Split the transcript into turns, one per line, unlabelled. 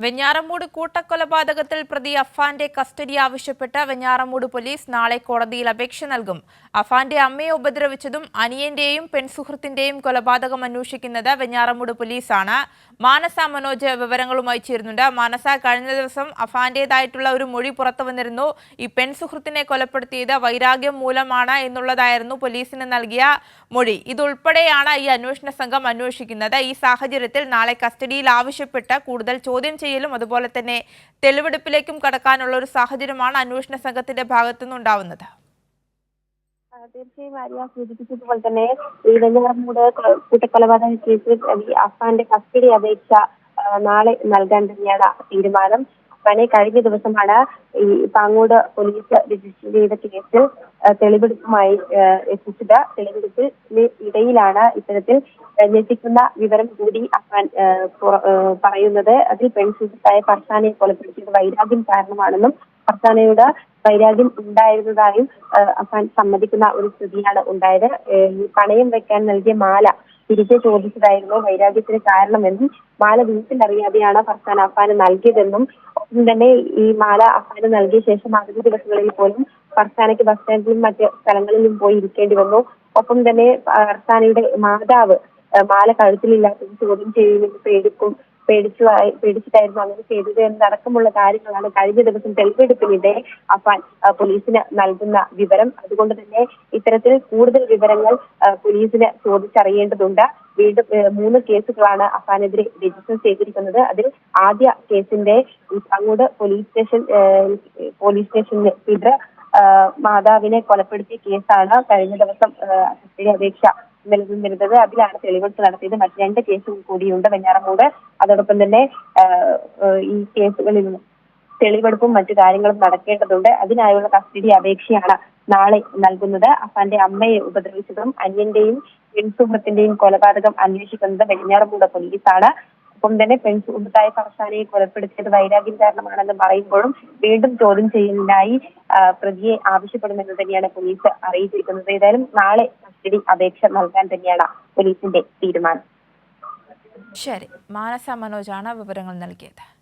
വെഞ്ഞാറമൂട് കൂട്ടക്കൊലപാതകത്തിൽ പ്രതി അഫാന്റെ കസ്റ്റഡി ആവശ്യപ്പെട്ട് വെഞ്ഞാറമൂട് പോലീസ് നാളെ കോടതിയിൽ അപേക്ഷ നൽകും. അഫാന്റെ അമ്മയെ ഉപദ്രവിച്ചതും അനിയന്റെയും പെൺസുഹൃത്തിന്റെയും കൊലപാതകം അന്വേഷിക്കുന്നത് വെഞ്ഞാറമൂട് പോലീസാണ്. മാനസ മനോജ് വിവരങ്ങളുമായി ചേരുന്നുണ്ട്. മാനസ, കഴിഞ്ഞ ദിവസം അഫാന്റേതായിട്ടുള്ള ഒരു മൊഴി പുറത്തു വന്നിരുന്നു. ഈ പെൺസുഹൃത്തിനെ കൊലപ്പെടുത്തിയത് വൈരാഗ്യം മൂലമാണ് എന്നുള്ളതായിരുന്നു പോലീസിന് നൽകിയ മൊഴി. ഇതുൾപ്പെടെയാണ് ഈ അന്വേഷണ സംഘം അന്വേഷിക്കുന്നത്. ഈ സാഹചര്യത്തിൽ നാളെ കസ്റ്റഡിയിൽ ആവശ്യപ്പെട്ട് കൂടുതൽ ചോദ്യം ചെയ്യലും അതുപോലെ തന്നെ തെളിവെടുപ്പിലേക്കും കടക്കാനുള്ള ഒരു സാഹചര്യമാണ് അന്വേഷണ സംഘത്തിന്റെ ഭാഗത്തുനിന്നുണ്ടാവുന്നത്.
തീർച്ചയായും ആര്യ സൂചിപ്പിച്ചതുപോലെ തന്നെ ഈ വെഞ്ഞാറമൂട് കൂട്ടക്കൊലപാതക കേസിൽ അഫാന്റെ കസ്റ്റഡി അപേക്ഷ നാളെ നൽകാൻ തന്നെയാണ് തീരുമാനം. അഫാനെ കഴിഞ്ഞ ദിവസമാണ് ഈ പാങ്ങോട് പോലീസ് രജിസ്റ്റർ ചെയ്ത കേസിൽ തെളിവെടുപ്പുമായി എത്തിച്ചത്. തെളിവെടുപ്പിന് ഇടയിലാണ് ഇത്തരത്തിൽ ഞെട്ടിക്കുന്ന വിവരം കൂടി അഫാൻ പറയുന്നത്. അതിൽ പെൺസുഹൃത്തായ ഫർസാനെ കൊലപ്പെടുത്തിയത് വൈരാഗ്യം കാരണമാണെന്നും ഫർസാനയുടെ വൈരാഗ്യം ഉണ്ടായിരുന്നതായും അഫാൻ സമ്മതിക്കുന്ന ഒരു സ്ഥിതിയാണ് ഉണ്ടായത്. ഈ പണയം വെക്കാൻ നൽകിയ മാല തിരികെ ചോദിച്ചതായിരുന്നു വൈരാഗ്യത്തിന് കാരണമെന്നും മാല വീട്ടിലറിയാതെയാണ് ഫർസാന അഫാന് നൽകിയതെന്നും ഒപ്പം തന്നെ ഈ മാല അഫാന് നൽകിയ ശേഷം അവധി ദിവസങ്ങളിൽ പോലും ഫർസാനയ്ക്ക് ബസ് സ്റ്റാൻഡിലും മറ്റ് സ്ഥലങ്ങളിലും പോയി ഇരിക്കേണ്ടി വന്നു. ഒപ്പം തന്നെ ഫർസാനയുടെ മാതാവ് മാല കഴുത്തിലില്ലാത്തത് ചോദ്യം ചെയ്യുമെന്ന് പേടിച്ചിട്ടായിരുന്നു അങ്ങനെ ചെയ്തത് എന്നടക്കമുള്ള കാര്യങ്ങളാണ് കഴിഞ്ഞ ദിവസം തെളിവെടുപ്പിനിടെ അഫാൻ പോലീസിന് നൽകുന്ന വിവരം. അതുകൊണ്ട് തന്നെ ഇത്തരത്തിൽ കൂടുതൽ വിവരങ്ങൾ പോലീസിന് ചോദിച്ചറിയേണ്ടതുണ്ട്. വീണ്ടും 3 കേസുകളാണ് അഫാനെതിരെ രജിസ്റ്റർ ചെയ്തിരിക്കുന്നത്. അതിൽ ആദ്യ കേസിന്റെ അങ്ങോട്ട് പോലീസ് സ്റ്റേഷനിൽ പിതൃ മാതാവിനെ കൊലപ്പെടുത്തിയ കേസാണ് കഴിഞ്ഞ ദിവസം കസ്റ്റഡി അപേക്ഷ നൽകുന്നത്. അതിലാണ് തെളിവെടുപ്പ് നടത്തിയത്. മറ്റ് 2 കേസുകൾ കൂടിയുണ്ട് വെഞ്ഞാറമൂട്. അതോടൊപ്പം തന്നെ ഈ കേസുകളിൽ തെളിവെടുപ്പും മറ്റു കാര്യങ്ങളും നടക്കേണ്ടതുണ്ട്. അതിനായുള്ള കസ്റ്റഡി അപേക്ഷയാണ് നാളെ നൽകുന്നത്. അഫാന്റെ അമ്മയെ ഉപദ്രവിച്ചതും അന്യന്റെയും പെൺസുഹൃത്തിന്റെയും കൊലപാതകം അന്വേഷിക്കുന്നത് വെഞ്ഞാറമൂട് പോലീസാണ്. ഒപ്പം തന്നെ പെൺസുഹൃത്തായ ഫർസാനയെ കൊലപ്പെടുത്തിയത് വൈരാഗ്യം കാരണമാണെന്ന് പറയുമ്പോഴും വീണ്ടും ചോദ്യം ചെയ്യലിനായി പ്രതിയെ ആവശ്യപ്പെടുമെന്ന് തന്നെയാണ് പോലീസ് അറിയിച്ചിരിക്കുന്നത്. ഏതായാലും നാളെ കസ്റ്റഡി അപേക്ഷ നൽകാൻ തന്നെയാണ് പോലീസിന്റെ തീരുമാനം.
ശരി, മാനസ മനോജാണ് വിവരങ്ങൾ നൽകിയത്.